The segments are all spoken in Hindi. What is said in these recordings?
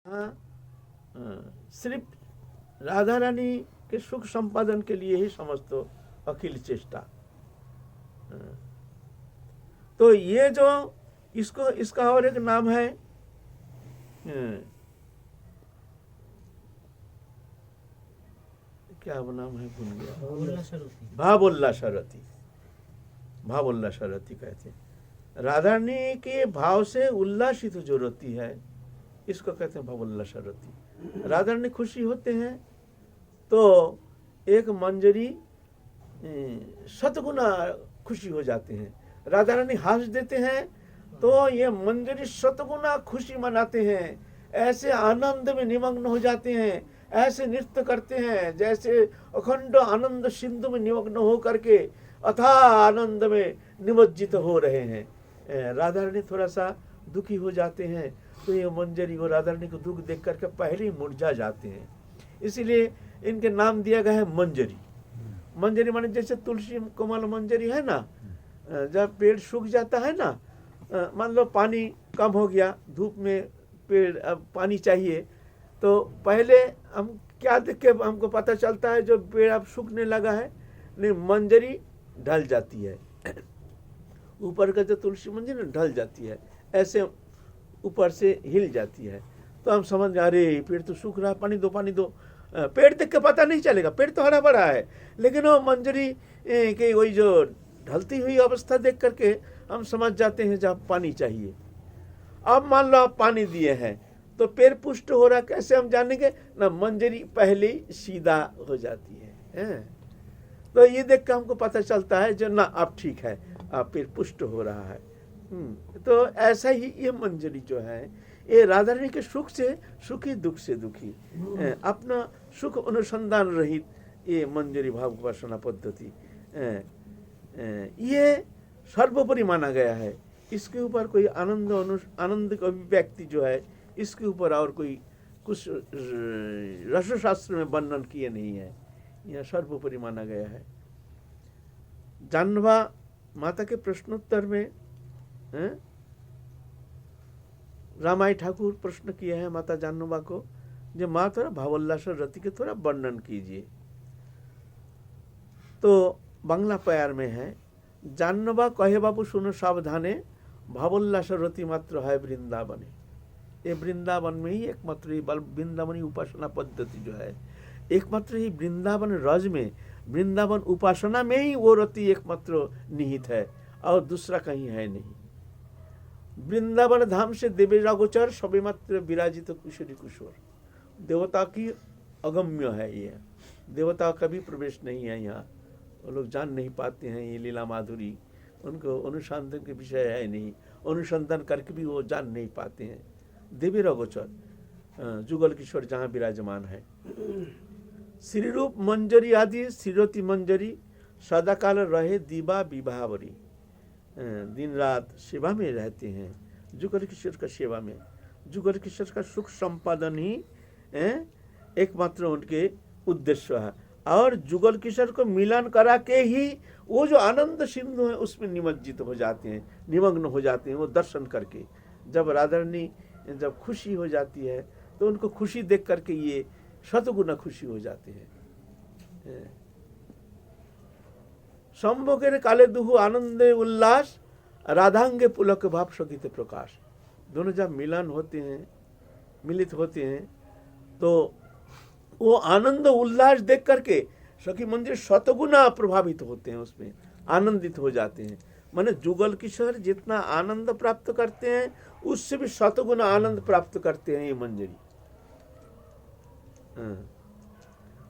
हाँ, सिर्फ राधा रानी के सुख संपादन के लिए ही समझतो अखिल चेष्टा। तो ये जो इसको इसका और एक नाम है क्या वो नाम है, भूल गया, भावोल्लासरति। भावोल्लासरति कहते हैं। राधा रानी के भाव से उल्लासित जो रति है इसको कहते हैं भावोल्लासरति। राधा रानी खुशी होते हैं तो एक मंजरी शतगुना खुशी हो जाते हैं। राधा रानी हंस देते हैं तो ये मंजरी शतगुना खुशी मनाते हैं, ऐसे आनंद में निमग्न हो जाते हैं, ऐसे नृत्य करते हैं जैसे अखंड आनंद सिंधु में निमग्न हो करके अथाह आनंद में निमज्जित हो रहे हैं। राधा रानी थोड़ा सा दुखी हो जाते हैं तो ये मंजरी और राधा रानी को दुख देख करके पहले ही मुरझा जाते हैं, इसीलिए इनके नाम दिया गया है मंजरी। मंजरी माने जैसे तुलसी कोमल मंजरी है ना, जब पेड़ सूख जाता है ना, मान लो पानी कम हो गया, धूप में पेड़ अब पानी चाहिए, तो पहले हम क्या देख के हमको पता चलता है जो पेड़ अब सूखने लगा है, नहीं मंजरी ढल जाती है, ऊपर का जो तुलसी मंजरी ढल जाती है, ऐसे ऊपर से हिल जाती है, तो हम समझ जा अरे पेड़ तो सूख रहा है, पानी दो पानी दो। पेड़ देख के पता नहीं चलेगा, पेड़ तो हरा भरा है, लेकिन वो मंजरी के वही जो ढलती हुई अवस्था देख करके हम समझ जाते हैं जब पानी चाहिए। अब मान लो आप पानी दिए हैं तो पेड़ पुष्ट हो रहा, कैसे हम जानेंगे ना, मंजरी पहले ही सीधा हो जाती है। तो ये देख कर हमको पता चलता है जो ना अब ठीक है, अब पेड़ पुष्ट हो रहा है। तो ऐसा ही ये मंजरी जो है ये राधा रानी के सुख से सुखी, दुख से दुखी, अपना सुख अनुसंधान रहित ये मंजरी भाव उपासना पद्धति ये सर्वोपरि माना गया है। इसके ऊपर कोई आनंद का अभिव्यक्ति जो है इसके ऊपर और कोई कुछ रसशास्त्र में वर्णन किए नहीं है, यह सर्वोपरि माना गया है। जानवा माता के प्रश्नोत्तर में रामाई ठाकुर प्रश्न किए हैं माता जानवा को, जो माँ थोड़ा भावोल्लास रति के थोड़ा वर्णन कीजिए। तो बांग्ला प्यार में है, जानवा कहे बाबू सुनो सावधाने, भावोल्लास रति मात्र है वृंदावने। ये वृंदावन में ही एकमात्र वृंदावनी उपासना पद्धति जो है, एकमात्र ही वृंदावन रज में, वृंदावन उपासना में ही वो रति एकमात्र निहित है और दूसरा कहीं है नहीं। वृंदावन धाम से देवे रागोचर सभी मात्र विराजित कुशरी कुशोर, देवता की अगम्य है ये, देवता का भी प्रवेश नहीं है यहाँ, वो लोग जान नहीं पाते हैं ये लीला माधुरी, उनको अनुसंधान के विषय है नहीं, अनुसंधान करके भी वो जान नहीं पाते हैं। देवी रागोचर जुगल किशोर जहाँ विराजमान है। श्री रूप मंजरी आदि श्रीरति मंजरी सदाकाल रहे दीवा विभावरी, दिन रात सेवा में रहते हैं, जुगल किशोर का सेवा में। जुगल किशोर का सुख संपादन ही एकमात्र उनके उद्देश्य है, और जुगल किशोर को मिलन करा के ही वो जो आनंद सिंधु है उसमें निमज्जित हो जाते हैं, निमग्न हो जाते हैं वो दर्शन करके। जब राधा रानी जब खुशी हो जाती है तो उनको खुशी देख करके ये शतगुना खुशी हो जाते हैं। संभोगेर काले दुहु आनंदे उल्लास, राधांगे पुलक भाव सकित प्रकाश। दोनों जब मिलन होते हैं, मिलित होते हैं, तो वो आनंद उल्लास देख करके सखी मंदिर शतगुना प्रभावित होते हैं, उसमें आनंदित हो जाते हैं। माने जुगल किशोर जितना आनंद प्राप्त करते हैं उससे भी शतगुना आनंद प्राप्त करते हैं ये मंजरी।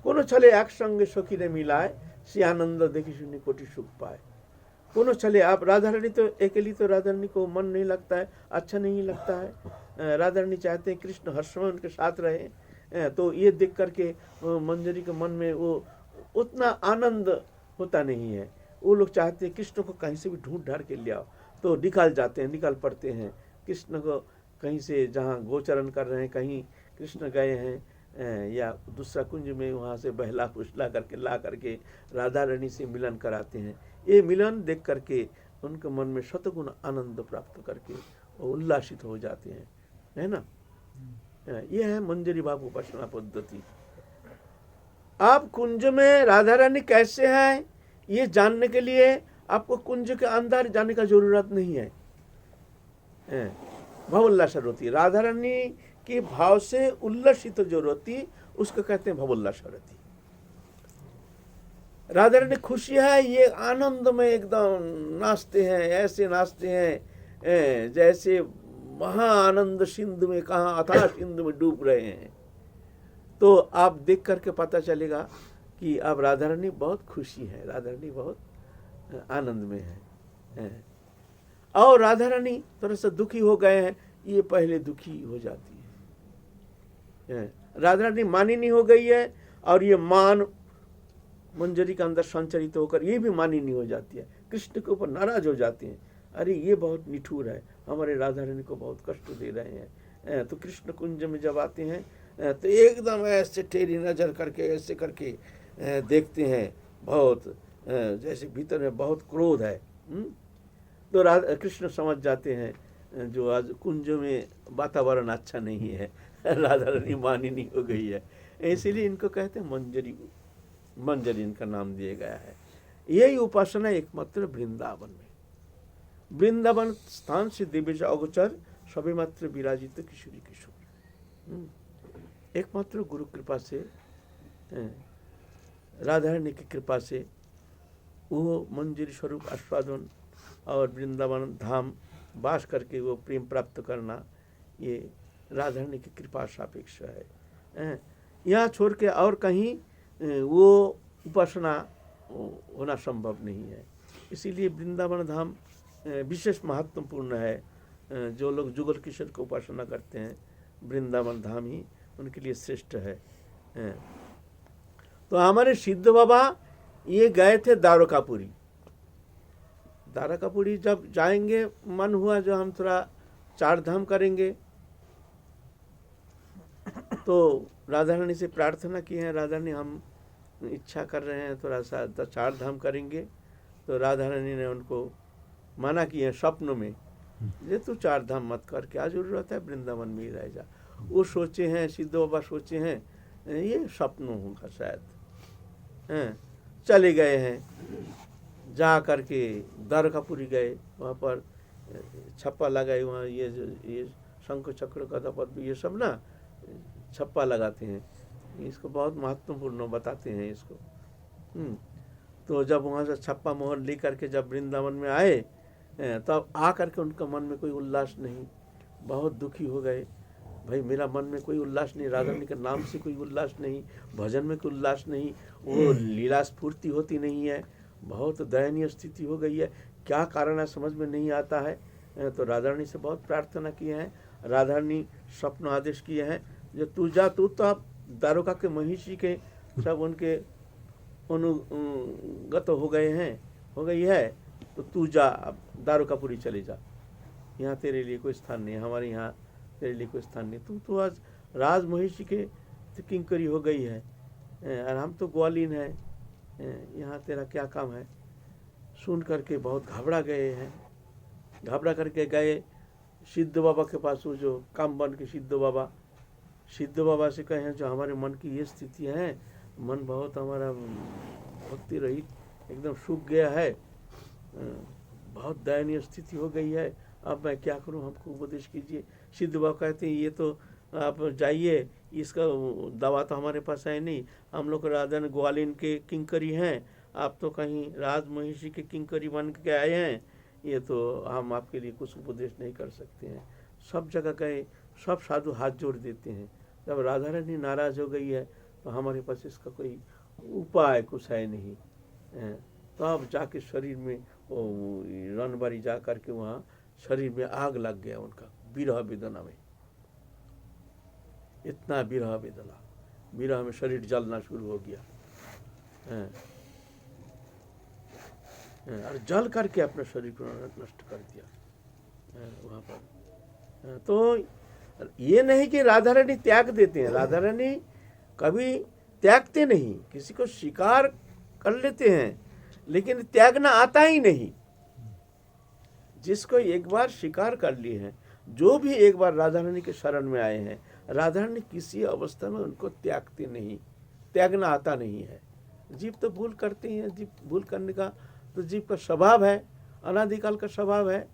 कोनो छले एक संगे सखी ने मिलाए, से आनंद देखी सुनी कोटि सुख पाए। कोनो छले आप राधा रानी तो अकेली, तो राधा रानी को मन नहीं लगता है, अच्छा नहीं लगता है। राधा रानी चाहते हैं कृष्ण हर समय उनके साथ रहे, तो ये देख करके मंजरी के मन में वो उतना आनंद होता नहीं है। वो लोग चाहते हैं कृष्ण को कहीं से भी ढूंढ ढाड़ के ले आओ, तो निकाल जाते हैं, निकाल पड़ते हैं कृष्ण को कहीं से, जहाँ गोचरण कर रहे हैं, कहीं कृष्ण गए हैं या दूसरा कुंज में, वहाँ से बहला फुसला करके ला करके राधा रानी से मिलन कराते हैं। ये मिलन देख करके उनके मन में शतगुण आनंद प्राप्त करके वो उल्लासित हो जाते हैं, है ना। ये है मंजरी भाव उपासना पद्धति। आप कुंज में राधा रानी कैसे हैं ये जानने के लिए आपको कुंज के अंदर जाने का जरूरत नहीं है। भाव उल्लास होती, राधा रानी की भाव से उल्लसित जो होती उसको कहते हैं भाव उल्लास होती। राधा रानी खुशी है, ये आनंद में एकदम नाचते हैं, ऐसे नाचते हैं जैसे महा आनंद सिंधु में, कहाँ अथाह सिंधु में डूब रहे हैं। तो आप देख करके पता चलेगा कि अब राधा रानी बहुत खुशी है, राधा रानी बहुत आनंद में है। और राधा रानी थोड़ा सा दुखी हो गए हैं, ये पहले दुखी हो जाती है। राधा रानी मानी नहीं हो गई है और ये मान मंजरी के अंदर संचरित होकर ये भी मानी नहीं हो जाती है, कृष्ण के ऊपर नाराज हो जाती हैं। अरे ये बहुत निठुर है, हमारे राधा रानी को बहुत कष्ट दे रहे हैं। तो कृष्ण कुंज में जब आते हैं तो एकदम ऐसे टेढ़ी नजर करके ऐसे करके देखते हैं, बहुत जैसे भीतर में बहुत क्रोध है। तो कृष्ण समझ जाते हैं जो आज कुंज में वातावरण अच्छा नहीं है, राधा रानी मानी नहीं हो गई है, इसीलिए इनको कहते हैं मंजरी। मंजरी इनका नाम दिया गया है। यही उपासना एकमात्र वृंदावन में, वृंदावन स्थान से दिव्य अगोचर सभी मात्र विराजित किशोरी किशोर। एकमात्र गुरु कृपा से, राधा रानी की कृपा से वो मंजरी स्वरूप आस्वादन और वृंदावन धाम वास करके वो प्रेम प्राप्त करना, ये राधा रानी की कृपा सापेक्ष है। यहाँ छोड़ के और कहीं वो उपासना होना संभव नहीं है। इसीलिए वृंदावन धाम विशेष महत्वपूर्ण है। जो लोग जुगल किशोर को उपासना करते हैं, वृंदावन धाम ही उनके लिए श्रेष्ठ है। तो हमारे सिद्ध बाबा ये गए थे द्वारकापुरी। द्वारकापुरी जब जाएंगे, मन हुआ जो हम थोड़ा चार धाम करेंगे, तो राधा रानी से प्रार्थना की है, राधा रानी हम इच्छा कर रहे हैं थोड़ा सा चार धाम करेंगे। तो राधा रानी ने उनको मना किया स्वप्न में, ये तू चार धाम मत कर, क्या जरूरत है, वृंदावन में ही रह जा। वो सोचे हैं, सिद्ध बाबा सोचे हैं ये स्वप्न होगा शायद। चले गए हैं, जा करके द्वारकापुरी गए, वहाँ पर छप्पा लगाए, वहाँ ये शंख चक्र गदा पद्म ये सब ना छप्पा लगाते हैं, इसको बहुत महत्वपूर्ण बताते हैं इसको। तो जब वहाँ से छप्पा मोहर ले करके जब वृंदावन में आए, तब आ करके उनका मन में कोई उल्लास नहीं, बहुत दुखी हो गए। भाई मेरा मन में कोई उल्लास नहीं, राधा रानी के नाम से कोई उल्लास नहीं, भजन में कोई उल्लास नहीं, वो लीला स्फूर्ति होती नहीं है, बहुत दयनीय स्थिति हो गई है, क्या कारण है समझ में नहीं आता है। तो राधा रानी से बहुत प्रार्थना किए हैं। राधा रानी स्वप्न आदेश किए हैं, जो तू जा, तू तो आप द्वारका के महिषी के सब उनके अनुगत हो गए हैं, हो गई है, तो तू जा, अब द्वारकापुरी चले जा, यहाँ तेरे लिए कोई स्थान नहीं, हमारे यहाँ तेरे लिए कोई स्थान नहीं, तू तो आज राज महिषी के किंकरी हो गई है, और हम तो ग्वालीन है, यहाँ तेरा क्या काम है। सुन करके बहुत घबरा गए हैं, घबरा करके गए सिद्ध बाबा के पास। वो जो काम बन के सिद्ध बाबा से कहे जो हमारे मन की ये स्थिति है, मन बहुत हमारा भक्ति रहित एकदम सूख गया है, बहुत दयनीय स्थिति हो गई है, अब मैं क्या करूं, हमको उपदेश कीजिए। सिद्ध बाबा कहते हैं ये तो आप जाइए, इसका दवा तो हमारे पास है नहीं, हम लोग राजन ग्वालिन के किंकरी हैं, आप तो कहीं राज महिषी के किंकरी बन के आए हैं, ये तो हम आपके लिए कुछ उपदेश नहीं कर सकते हैं। सब जगह गए, सब साधु हाथ जोड़ देते हैं। जब राधा रानी नाराज हो गई है तो हमारे पास इसका कोई उपाय कुछ है नहीं। तो अब जाके शरीर में रणबारी जा करके वहाँ शरीर में आग लग गया उनका, विरह वेदना में, इतना विरह वेदना, विरह में शरीर जलना शुरू हो गया, और जल करके अपने शरीर को नष्ट कर दिया वहाँ पर। तो ये नहीं कि राधा रानी त्याग देते हैं, राधा रानी कभी त्यागते नहीं, किसी को स्वीकार कर लेते हैं, लेकिन त्यागना आता ही नहीं। जिसको एक बार स्वीकार कर लिए हैं, जो भी एक बार राधा रानी के शरण में आए हैं, राधा रानी किसी अवस्था में उनको त्यागते नहीं, त्यागना आता नहीं है। जीव तो भूल करते हैं, जीव भूल करने का तो जीव का स्वभाव है, अनादिकाल का स्वभाव है।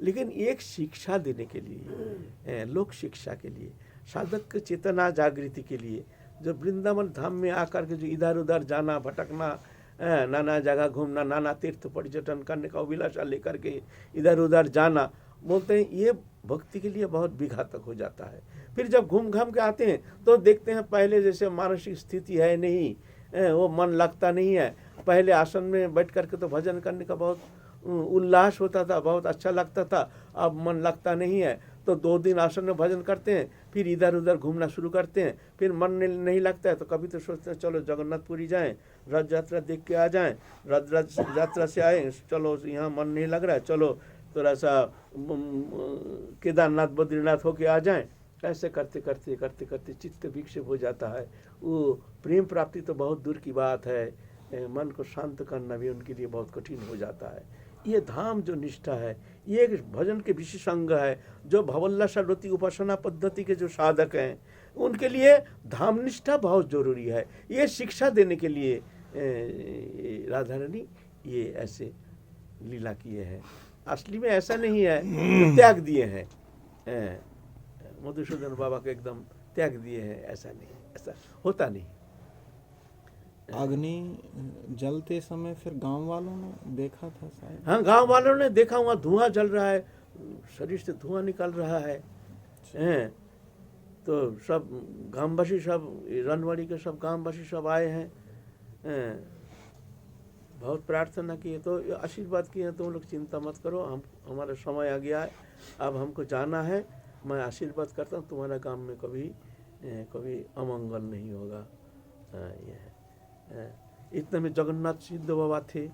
लेकिन एक शिक्षा देने के लिए, लोक शिक्षा के लिए, साधक की चेतना जागृति के लिए, जो वृंदावन धाम में आकर के जो इधर उधर जाना, भटकना, नाना जगह घूमना, नाना तीर्थ पर्यटन करने का अभिलाषा लेकर के इधर उधर जाना, बोलते हैं ये भक्ति के लिए बहुत विघातक हो जाता है। फिर जब घूम घाम के आते हैं तो देखते हैं पहले जैसे मानसिक स्थिति है नहीं, वो मन लगता नहीं है। पहले आसन में बैठ करके तो भजन करने का बहुत उल्लास होता था, बहुत अच्छा लगता था। अब मन लगता नहीं है तो 2 दिन आसन में भजन करते हैं, फिर इधर उधर घूमना शुरू करते हैं। फिर मन नहीं लगता है तो कभी तो सोचते हैं चलो जगन्नाथपुरी जाएं, रथ यात्रा देख के आ जाएं, रथ यात्रा से आए, चलो यहाँ मन नहीं लग रहा है, चलो थोड़ा सा केदारनाथ बद्रीनाथ होके आ जाएं। ऐसे करते करते करते करते चित्त विक्षेप हो जाता है। वो प्रेम प्राप्ति तो बहुत दूर की बात है, मन को शांत करना भी उनके लिए बहुत कठिन हो जाता है। ये धाम जो निष्ठा है, ये एक भजन के विशेष अंग है। जो भवल्लासारोति उपासना पद्धति के जो साधक हैं उनके लिए धाम निष्ठा बहुत जरूरी है। ये शिक्षा देने के लिए राधा रानी ये ऐसे लीला किए हैं। असली में ऐसा नहीं है, त्याग दिए हैं, मधुसूदन बाबा के एकदम त्याग दिए हैं, ऐसा नहीं, ऐसा होता नहीं। अग्नि जलते समय फिर गांव वालों ने देखा था शायद? हाँ, गांव वालों ने देखा, वहाँ धुआं जल रहा है, शरीर से धुआं निकल रहा है। तो सब गांववासी, सब रनवाड़ी के सब गांववासी सब आए हैं, बहुत प्रार्थना की है, तो आशीर्वाद किए हैं, तुम लोग चिंता मत करो, हमारा समय आ गया है, अब हमको जाना है। मैं आशीर्वाद करता हूँ तुम्हारा गांव में कभी अमंगल नहीं होगा। ये है। इतने में जगन्नाथ सिद्ध बाबा थे,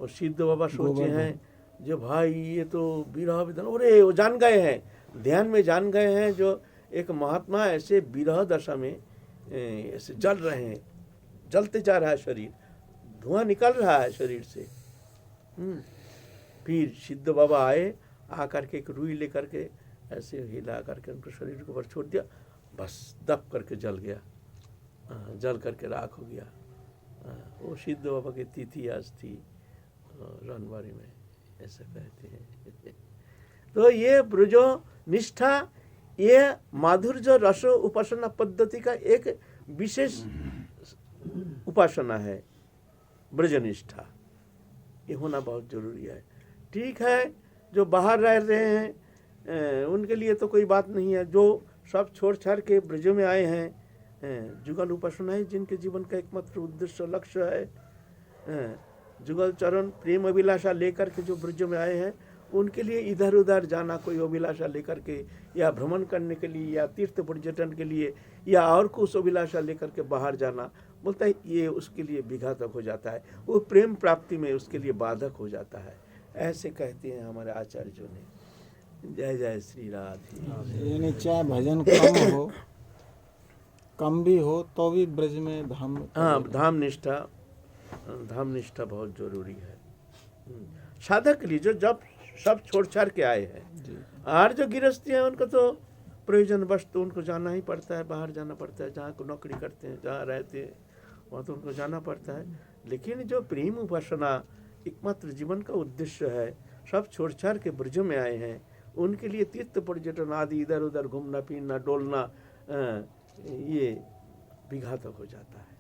और सिद्ध बाबा सोचे हैं जो भाई ये तो विरह विधान, अरे वो जान गए हैं, ध्यान में जान गए हैं, जो एक महात्मा ऐसे विरह दशा में ऐसे जल रहे हैं, जलते जा रहा है शरीर, धुआं निकल रहा है शरीर से। फिर सिद्ध बाबा आए, आकर के एक रुई लेकर के ऐसे हिला करके उनको शरीर के ऊपर छोड़ दिया, बस दब करके जल गया, जल करके राख हो गया। वो सिद्ध बाबा की तिथि आज थी रनवारी में, ऐसा कहते हैं। तो ये ब्रजो निष्ठा, ये माधुर्य रस उपासना पद्धति का एक विशेष उपासना है, ब्रजनिष्ठा। ये होना बहुत जरूरी है। ठीक है, जो बाहर रह रहे हैं उनके लिए तो कोई बात नहीं है, जो सब छोड़ छाड़ के ब्रजों में आए हैं, जुगल उपासना है जिनके जीवन का एकमात्र उद्देश्य लक्ष्य है, जुगल चरण प्रेम अभिलाषा लेकर के जो ब्रजों में आए हैं, उनके लिए इधर उधर जाना, कोई अभिलाषा लेकर के, या भ्रमण करने के लिए, या तीर्थ पर्यटन के लिए, या और कुछ अभिलाषा लेकर के बाहर जाना, बोलता है ये उसके लिए विघातक हो जाता है, वो प्रेम प्राप्ति में उसके लिए बाधक हो जाता है। ऐसे कहते हैं हमारे आचार्यों ने। जय जय श्री राधे। यानी चाहे भजन कम भी हो तो भी ब्रज में धाम, हाँ, धाम निष्ठा बहुत जरूरी है साधक के लिए, जो जब सब छोड़ छाड़ के आए हैं। और जो गृहस्थी है उनको तो प्रयोजन बस तो उनको जाना ही पड़ता है, बाहर जाना पड़ता है, जहाँ को नौकरी करते हैं, जहाँ रहते हैं वहाँ तो उनको जाना पड़ता है। लेकिन जो प्रेम उपासना एकमात्र जीवन का उद्देश्य है, सब छोड़ छाड़ के ब्रजों में आए हैं, उनके लिए तीर्थ पर्यटन आदि इधर उधर घूमना फिरना डोलना ये विघातक हो जाता है।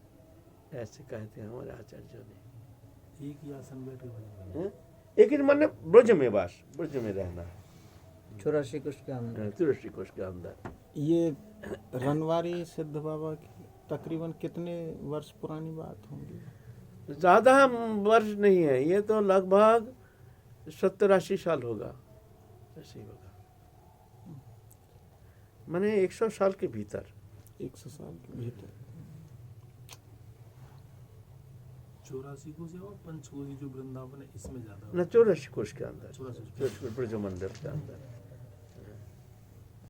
ऐसे कहते हैं हमारे आचार्यों ने। एक ही आसन बैठे, एक ही मन ब्रज में वास, ब्रज में रहना है, 84 कोष के अंदर, 84 कोष के अंदर। ये रनवारी सिद्ध बाबा की तकरीबन कितने वर्ष पुरानी बात होगी? ज़्यादा वर्ष नहीं है, ये तो लगभग 70-80 साल होगा, ऐसे ही होगा, माने 100 साल के भीतर। 100 साल के भीतर। 84 कोष है और पंचकोशी जो वृंदावन है इसमें ज्यादा, न 84 कोष के अंदर, 84 84 ब्रज मंडल के अंदर।